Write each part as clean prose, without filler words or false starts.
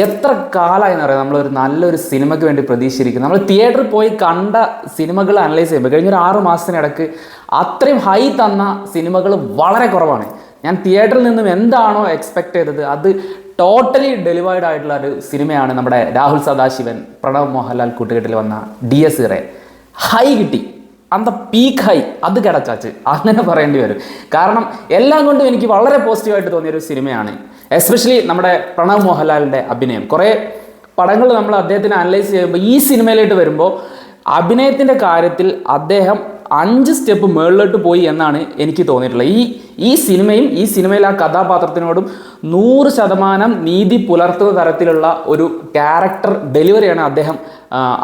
എത്ര കാലമായി എന്നറിയാം നമ്മളൊരു നല്ലൊരു സിനിമയ്ക്ക് വേണ്ടി പ്രതീക്ഷിച്ചിരിക്കുന്നു. നമ്മൾ തിയേറ്ററിൽ പോയി കണ്ട സിനിമകൾ അനലൈസ് ചെയ്യുമ്പോൾ കഴിഞ്ഞൊരു 6 മാസത്തിനിടയ്ക്ക് അത്രയും ഹൈ തന്ന സിനിമകൾ വളരെ കുറവാണ്. ഞാൻ തിയേറ്ററിൽ നിന്നും എന്താണോ എക്സ്പെക്ട് ചെയ്തത് അത് ടോട്ടലി ഡെലിവേർഡ് ആയിട്ടുള്ള ഒരു സിനിമയാണ് നമ്മുടെ രാഹുൽ സദാശിവൻ പ്രണവ് മോഹൻലാൽ കൂട്ടുകെട്ടിൽ വന്ന DS ഇറേ. ഹൈ കിട്ടി, അന്ത പീക്ക് ഹൈ അത് കിടച്ചാച്ച് അങ്ങനെ പറയേണ്ടി വരും. കാരണം എല്ലാം കൊണ്ടും എനിക്ക് വളരെ പോസിറ്റീവായിട്ട് തോന്നിയൊരു സിനിമയാണ്. എസ്പെഷ്യലി നമ്മുടെ പ്രണവ് മോഹൻലാലിൻ്റെ അഭിനയം. കുറേ പടങ്ങൾ നമ്മൾ അദ്ദേഹത്തിന് അനലൈസ് ചെയ്യുമ്പോൾ ഈ സിനിമയിലോട്ട് വരുമ്പോൾ അഭിനയത്തിൻ്റെ കാര്യത്തിൽ അദ്ദേഹം 5 സ്റ്റെപ്പ് മുകളിലോട്ട് പോയി എന്നാണ് എനിക്ക് തോന്നിയിട്ടുള്ളത്. ഈ സിനിമയും ഈ സിനിമയിൽ ആ കഥാപാത്രത്തിനോടും 100% നീതി പുലർത്തുന്ന തരത്തിലുള്ള ഒരു ക്യാരക്ടർ ഡെലിവറിയാണ് അദ്ദേഹം,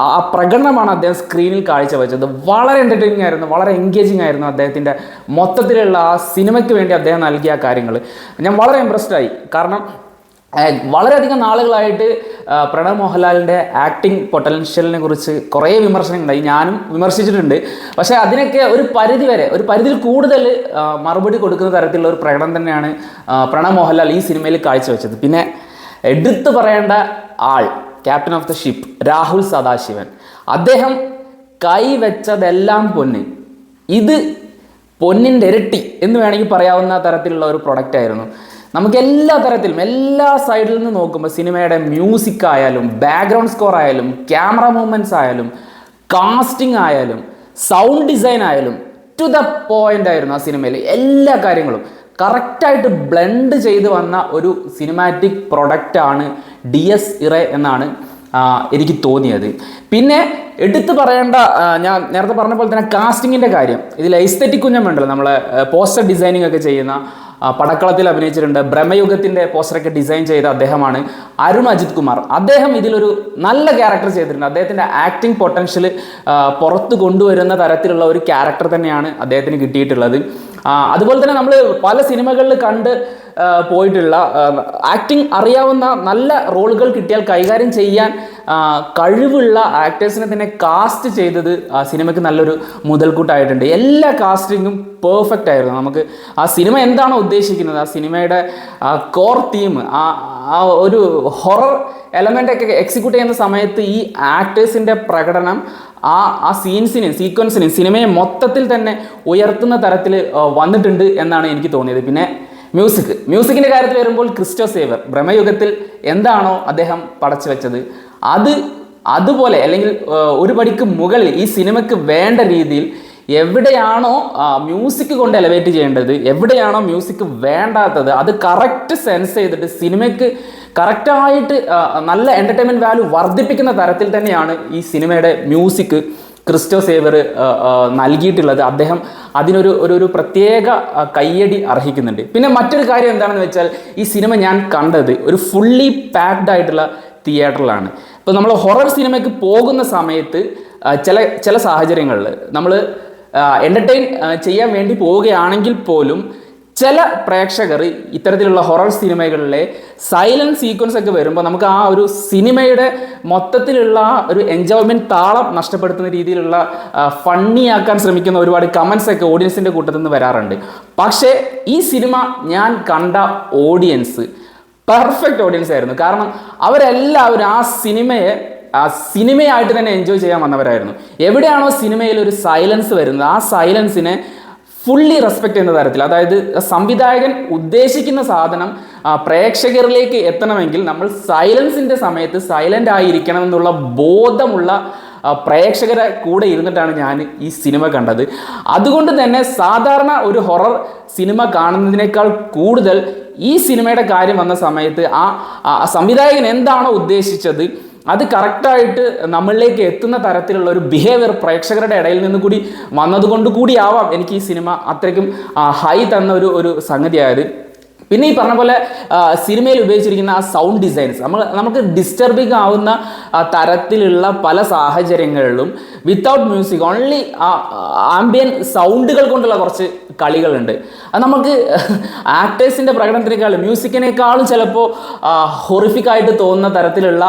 ആ പ്രകടനമാണ് അദ്ദേഹം സ്ക്രീനിൽ കാഴ്ചവെച്ചത്. വളരെ എൻ്റർടൈനിങ് ആയിരുന്നു, വളരെ എൻഗേജിങ് ആയിരുന്നു അദ്ദേഹത്തിൻ്റെ മൊത്തത്തിലുള്ള ആ സിനിമയ്ക്ക് വേണ്ടി അദ്ദേഹം നൽകിയ കാര്യങ്ങൾ. ഞാൻ വളരെ ഇംപ്രസ്ഡ് ആയി. കാരണം വളരെയധികം നാളുകളായിട്ട് പ്രണവ് മോഹൻലാലിൻ്റെ ആക്ടിങ് പൊട്ടൻഷ്യലിനെ കുറിച്ച് കുറേ വിമർശനങ്ങളുണ്ടായി, ഞാനും വിമർശിച്ചിട്ടുണ്ട്. പക്ഷേ അതിനൊക്കെ ഒരു പരിധിയിൽ കൂടുതൽ മറുപടി കൊടുക്കുന്ന തരത്തിലുള്ള ഒരു പ്രകടനം തന്നെയാണ് പ്രണവ് മോഹൻലാൽ ഈ സിനിമയിൽ കാഴ്ചവെച്ചത്. പിന്നെ എടുത്തു പറയേണ്ട ആൾ, captain of the ship Rahul Sadasivan. അദ്ദേഹം കൈവച്ചതെല്ലാം പൊന്ന്. ഇത് പൊന്നിൻ്റെ ഇരട്ടി എന്ന് വേണമെങ്കിൽ പറയാവുന്ന തരത്തിലുള്ള ഒരു പ്രൊഡക്റ്റായിരുന്നു. നമുക്ക് എല്ലാ തരത്തിലും എല്ലാ സൈഡിൽ നിന്ന് നോക്കുമ്പോൾ സിനിമയുടെ മ്യൂസിക് ആയാലും ബാക്ക്ഗ്രൗണ്ട് സ്കോർ ആയാലും ക്യാമറ മൂവ്മെൻറ്റ്സ് ആയാലും കാസ്റ്റിംഗ് ആയാലും സൗണ്ട് ഡിസൈൻ ആയാലും ടു ദ പോയിൻ്റ് ആയിരുന്നു ആ സിനിമയിൽ. എല്ലാ കാര്യങ്ങളും കറക്റ്റായിട്ട് ബ്ലെൻഡ് ചെയ്ത് വന്ന ഒരു സിനിമാറ്റിക് പ്രൊഡക്റ്റാണ് DS ഇറേ എന്നാണ് എനിക്ക് തോന്നിയത്. പിന്നെ എടുത്തു പറയേണ്ട, ഞാൻ നേരത്തെ പറഞ്ഞ പോലെ തന്നെ കാസ്റ്റിങ്ങിൻ്റെ കാര്യം. ഇതിൽ എസ്തെറ്റിക് കുഞ്ഞം ഉണ്ടല്ലോ, നമ്മളെ പോസ്റ്റർ ഡിസൈനിങ് ഒക്കെ ചെയ്യുന്ന, പടക്കളത്തിൽ അഭിനയിച്ചിട്ടുണ്ട്. ബ്രഹ്മയുഗത്തിൻ്റെ പോസ്റ്ററൊക്കെ ഡിസൈൻ ചെയ്ത അദ്ദേഹമാണ് അരുൺ അജിത് കുമാർ. അദ്ദേഹം ഇതിലൊരു നല്ല ക്യാരക്ടർ ചെയ്തിട്ടുണ്ട്. അദ്ദേഹത്തിൻ്റെ ആക്ടിങ് പൊട്ടൻഷ്യൽ പുറത്ത് കൊണ്ടുവരുന്ന തരത്തിലുള്ള ഒരു ക്യാരക്ടർ തന്നെയാണ് അദ്ദേഹത്തിന് കിട്ടിയിട്ടുള്ളത്. അതുപോലെ തന്നെ നമ്മൾ പല സിനിമകളിൽ കണ്ട് പോയിട്ടുള്ള ആക്ടിങ് അറിയാവുന്ന നല്ല റോളുകൾ കിട്ടിയാൽ കൈകാര്യം ചെയ്യാൻ കഴിവുള്ള ആക്ടേഴ്സിനെ തന്നെ കാസ്റ്റ് ചെയ്തത് സിനിമയ്ക്ക് നല്ലൊരു മുതൽക്കൂട്ടായിട്ടുണ്ട്. എല്ലാ കാസ്റ്റിങ്ങും പെർഫെക്റ്റ് ആയിരുന്നു. നമുക്ക് ആ സിനിമ എന്താണോ ഉദ്ദേശിക്കുന്നത്, ആ സിനിമയുടെ കോർ തീം, ആ ഒരു ഹൊറർ എലമെൻ്റ് ഒക്കെ എക്സിക്യൂട്ട് ചെയ്യുന്ന സമയത്ത് ഈ ആക്ടേഴ്സിൻ്റെ പ്രകടനം ആ സീക്വൻസിനെയും സിനിമയെ മൊത്തത്തിൽ തന്നെ ഉയർത്തുന്ന തരത്തിൽ വന്നിട്ടുണ്ട് എന്നാണ് എനിക്ക് തോന്നിയത്. പിന്നെ മ്യൂസിക്കിൻ്റെ കാര്യത്തിൽ വരുമ്പോൾ ക്രിസ്റ്റോ സേവർ ബ്രഹ്മയുഗത്തിൽ എന്താണോ അദ്ദേഹം പടച്ചു വെച്ചത് അതുപോലെ അല്ലെങ്കിൽ ഒരു പടിക്ക് മുകളിൽ ഈ സിനിമയ്ക്ക് വേണ്ട രീതിയിൽ എവിടെയാണോ മ്യൂസിക് കൊണ്ട് എലവേറ്റ് ചെയ്യേണ്ടത്, എവിടെയാണോ മ്യൂസിക് വേണ്ടാത്തത്, അത് കറക്റ്റ് സെൻസ് ചെയ്തിട്ട് സിനിമയ്ക്ക് കറക്റ്റായിട്ട് നല്ല എൻ്റർടൈൻമെൻറ്റ് വാല്യൂ വർദ്ധിപ്പിക്കുന്ന തരത്തിൽ തന്നെയാണ് ഈ സിനിമയുടെ മ്യൂസിക് ക്രിസ്റ്റോ സേവർ നൽകിയിട്ടുള്ളത്. അദ്ദേഹം അതിനൊരു പ്രത്യേക കയ്യടി അർഹിക്കുന്നുണ്ട്. പിന്നെ മറ്റൊരു കാര്യം എന്താണെന്ന് വെച്ചാൽ ഈ സിനിമ ഞാൻ കണ്ടത് ഒരു ഫുള്ളി പാക്ഡ് ആയിട്ടുള്ള തിയേറ്ററിലാണ്. ഇപ്പോൾ നമ്മൾ ഹൊറർ സിനിമയ്ക്ക് പോകുന്ന സമയത്ത് ചില സാഹചര്യങ്ങളിൽ നമ്മൾ എൻ്റർടൈൻ ചെയ്യാൻ വേണ്ടി പോവുകയാണെങ്കിൽ പോലും ചില പ്രേക്ഷകർ ഇത്തരത്തിലുള്ള ഹൊറർ സിനിമകളിലെ സൈലൻറ്റ് സീക്വൻസ് ഒക്കെ വരുമ്പോൾ നമുക്ക് ആ ഒരു സിനിമയുടെ മൊത്തത്തിലുള്ള ഒരു എൻജോയ്മെൻറ്റ് താളം നഷ്ടപ്പെടുത്തുന്ന രീതിയിലുള്ള ഫണ്ണിയാക്കാൻ ശ്രമിക്കുന്ന ഒരുപാട് കമൻസ് ഒക്കെ ഓഡിയൻസിൻ്റെ കൂട്ടത്തിൽ നിന്ന് വരാറുണ്ട്. പക്ഷേ ഈ സിനിമ ഞാൻ കണ്ട ഓഡിയൻസ് പെർഫെക്റ്റ് ഓഡിയൻസ് ആയിരുന്നു. കാരണം അവരെല്ലാവരും ആ സിനിമയായിട്ട് തന്നെ എൻജോയ് ചെയ്യാൻ വന്നവരായിരുന്നു. എവിടെയാണോ സിനിമയിൽ ഒരു സൈലൻസ് വരുന്നത് ആ സൈലൻസിനെ ഫുള്ളി റെസ്പെക്റ്റ് ചെയ്യുന്ന തരത്തിൽ, അതായത് സംവിധായകൻ ഉദ്ദേശിക്കുന്ന സാധനം പ്രേക്ഷകരിലേക്ക് എത്തണമെങ്കിൽ നമ്മൾ സൈലൻസിൻ്റെ സമയത്ത് സൈലൻ്റ് ആയിരിക്കണം എന്നുള്ള ബോധമുള്ള പ്രേക്ഷകരെ കൂടെ ഇരുന്നിട്ടാണ് ഞാൻ ഈ സിനിമ കണ്ടത്. അതുകൊണ്ട് തന്നെ സാധാരണ ഒരു ഹൊറർ സിനിമ കാണുന്നതിനേക്കാൾ കൂടുതൽ ഈ സിനിമയുടെ കാര്യം വന്ന സമയത്ത് ആ സംവിധായകൻ എന്താണോ ഉദ്ദേശിച്ചത് അത് കറക്റ്റായിട്ട് നമ്മളിലേക്ക് എത്തുന്ന തരത്തിലുള്ള ഒരു ബിഹേവിയർ പ്രേക്ഷകരുടെ ഇടയിൽ നിന്ന് കൂടി വന്നതുകൊണ്ട് കൂടിയാവാം എനിക്ക് ഈ സിനിമ അത്രയ്ക്കും ഹൈ തന്ന ഒരു സംഗതിയായത്. പിന്നെ ഈ പറഞ്ഞ പോലെ സിനിമയിൽ ഉപയോഗിച്ചിരിക്കുന്ന ആ സൗണ്ട് ഡിസൈൻസ് നമുക്ക് ഡിസ്റ്റർബിങ് ആവുന്ന തരത്തിലുള്ള പല സാഹചര്യങ്ങളിലും വിത്തൗട്ട് മ്യൂസിക് ഓൺലി ആംബിയൻ സൗണ്ടുകൾ കൊണ്ടുള്ള കുറച്ച് കളികളുണ്ട്. അത് നമുക്ക് ആക്ടേഴ്സിൻ്റെ പ്രകടനത്തിനേക്കാളും മ്യൂസിക്കിനേക്കാളും ചിലപ്പോൾ ഹൊറിഫിക് ആയിട്ട് തോന്നുന്ന തരത്തിലുള്ള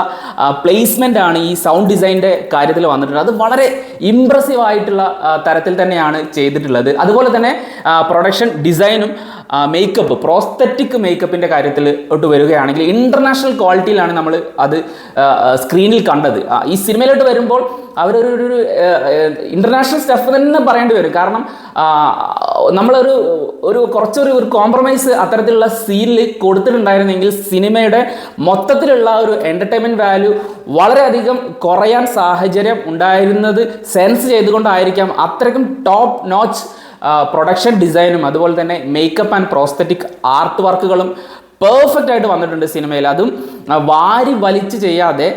പ്ലേസ്മെൻ്റ് ആണ് ഈ സൗണ്ട് ഡിസൈൻ്റെ കാര്യത്തിൽ വന്നിട്ടുള്ളത്. അത് വളരെ ഇംപ്രസീവ് ആയിട്ടുള്ള തരത്തിൽ തന്നെയാണ് ചെയ്തിട്ടുള്ളത്. അതുപോലെ തന്നെ പ്രൊഡക്ഷൻ ഡിസൈനും മേക്കപ്പ്, പ്രോസ്തറ്റിക് മേക്കപ്പിൻ്റെ കാര്യത്തിൽ ഒട്ട് വരികയാണെങ്കിൽ ഇൻ്റർനാഷണൽ ക്വാളിറ്റിയിലാണ് നമ്മൾ അത് സ്ക്രീനിൽ കണ്ടത്. ഈ സിനിമയിലോട്ട് വരുമ്പോൾ അവരൊരു ഇൻ്റർനാഷണൽ സ്റ്റഫ് തന്നെ പറയേണ്ടി വരും. കാരണം നമ്മളൊരു കുറച്ചൊരു കോംപ്രമൈസ് അത്തരത്തിലുള്ള സീനിൽ കൊടുത്തിട്ടുണ്ടായിരുന്നെങ്കിൽ സിനിമയുടെ മൊത്തത്തിലുള്ള ഒരു എൻ്റർടൈൻമെൻറ്റ് വാല്യൂ വളരെയധികം കുറയാൻ സാഹചര്യം ഉണ്ടായിരുന്നത് സെൻസ് ചെയ്തുകൊണ്ടായിരിക്കാം അത്രയ്ക്കും ടോപ്പ് നോച്ച് പ്രൊഡക്ഷൻ ഡിസൈനും അതുപോലെ തന്നെ മേക്കപ്പ് ആൻഡ് പ്രോസ്തറ്റിക് ആർട്ട് വർക്കുകളും പെർഫെക്റ്റ് ആയിട്ട് വന്നിട്ടുണ്ട് സിനിമയിൽ. അതും വാരി വലിച്ച് ചെയ്യാതെ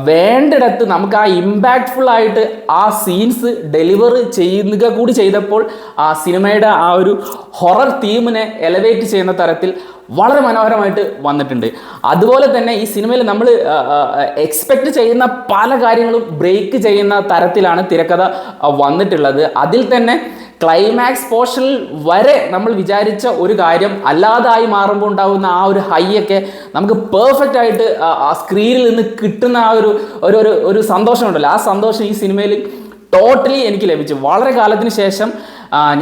വേണ്ടിടത്ത് നമുക്ക് ആ ഇമ്പാക്റ്റ്ഫുൾ ആയിട്ട് ആ സീൻസ് ഡെലിവർ ചെയ്യുക കൂടി ചെയ്തപ്പോൾ ആ സിനിമയുടെ ആ ഒരു ഹൊറർ തീമിനെ എലവേറ്റ് ചെയ്യുന്ന തരത്തിൽ വളരെ മനോഹരമായിട്ട് വന്നിട്ടുണ്ട്. അതുപോലെ തന്നെ ഈ സിനിമയിൽ നമ്മൾ എക്സ്പെക്റ്റ് ചെയ്യുന്ന പല കാര്യങ്ങളും ബ്രേക്ക് ചെയ്യുന്ന തരത്തിലാണ് തിരക്കഥ വന്നിട്ടുള്ളത്. അതിൽ തന്നെ ക്ലൈമാക്സ് പോർഷനിൽ വരെ നമ്മൾ വിചാരിച്ച ഒരു കാര്യം അല്ലാതായി മാറുമ്പോൾ ഉണ്ടാകുന്ന ആ ഒരു ഹൈ ഒക്കെ നമുക്ക് പെർഫെക്റ്റ് ആയിട്ട് ആ സ്ക്രീനിൽ നിന്ന് കിട്ടുന്ന ആ ഒരു സന്തോഷമുണ്ടല്ലോ, ആ സന്തോഷം ഈ സിനിമയിൽ ടോട്ടലി എനിക്ക് ലഭിച്ചു. വളരെ കാലത്തിന് ശേഷം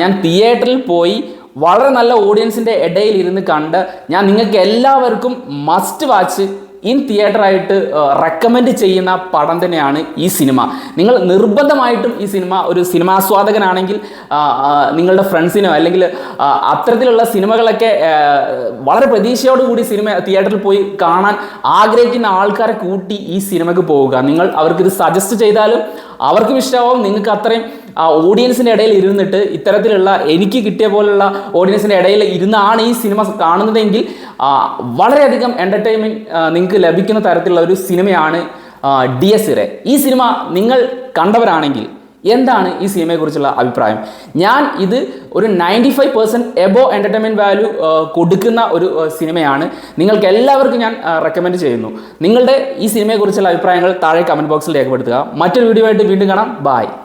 ഞാൻ തിയേറ്ററിൽ പോയി വളരെ നല്ല ഓഡിയൻസിൻ്റെ ഇടയിൽ ഇരുന്ന് കണ്ട് ഞാൻ നിങ്ങൾക്ക് എല്ലാവർക്കും മസ്റ്റ് വാച്ച് ഇൻ തിയേറ്ററായിട്ട് റെക്കമെൻഡ് ചെയ്യുന്ന പടം തന്നെയാണ് ഈ സിനിമ. നിങ്ങൾ നിർബന്ധമായിട്ടും ഈ സിനിമ ഒരു സിനിമാസ്വാദകനാണെങ്കിൽ നിങ്ങളുടെ ഫ്രണ്ട്സിനോ അല്ലെങ്കിൽ അത്തരത്തിലുള്ള സിനിമകളൊക്കെ വളരെ പ്രതീക്ഷയോടുകൂടി സിനിമ തിയേറ്ററിൽ പോയി കാണാൻ ആഗ്രഹിക്കുന്ന ആൾക്കാരെ കൂട്ടി ഈ സിനിമയ്ക്ക് പോവുക. നിങ്ങൾ അവർക്കിത് സജസ്റ്റ് ചെയ്താലും അവർക്കും ഇഷ്ടമാവും. നിങ്ങൾക്ക് അത്രയും ഓഡിയൻസിൻ്റെ ഇടയിൽ ഇരുന്നിട്ട് ഇത്തരത്തിലുള്ള എനിക്ക് കിട്ടിയ പോലുള്ള ഓഡിയൻസിൻ്റെ ഇടയിൽ ഇരുന്നാണ് ഈ സിനിമ കാണുന്നതെങ്കിൽ വളരെയധികം എൻ്റർടൈൻമെൻറ്റ് നിങ്ങൾക്ക് ലഭിക്കുന്ന തരത്തിലുള്ള ഒരു സിനിമയാണ് DS ഇറെ. ഈ സിനിമ നിങ്ങൾ കണ്ടവരാണെങ്കിൽ എന്താണ് ഈ സിനിമയെക്കുറിച്ചുള്ള അഭിപ്രായം? ഞാൻ ഇത് ഒരു 95% എബോ എൻ്റർടൈൻമെൻറ്റ് വാല്യൂ കൊടുക്കുന്ന ഒരു സിനിമയാണ്. നിങ്ങൾക്ക് എല്ലാവർക്കും ഞാൻ റെക്കമെൻഡ് ചെയ്യുന്നു. നിങ്ങളുടെ ഈ സിനിമയെക്കുറിച്ചുള്ള അഭിപ്രായങ്ങൾ താഴെ കമൻറ്റ് ബോക്സിൽ രേഖപ്പെടുത്തുക. മറ്റൊരു വീഡിയോ ആയിട്ട് വീണ്ടും കാണാം. ബൈ.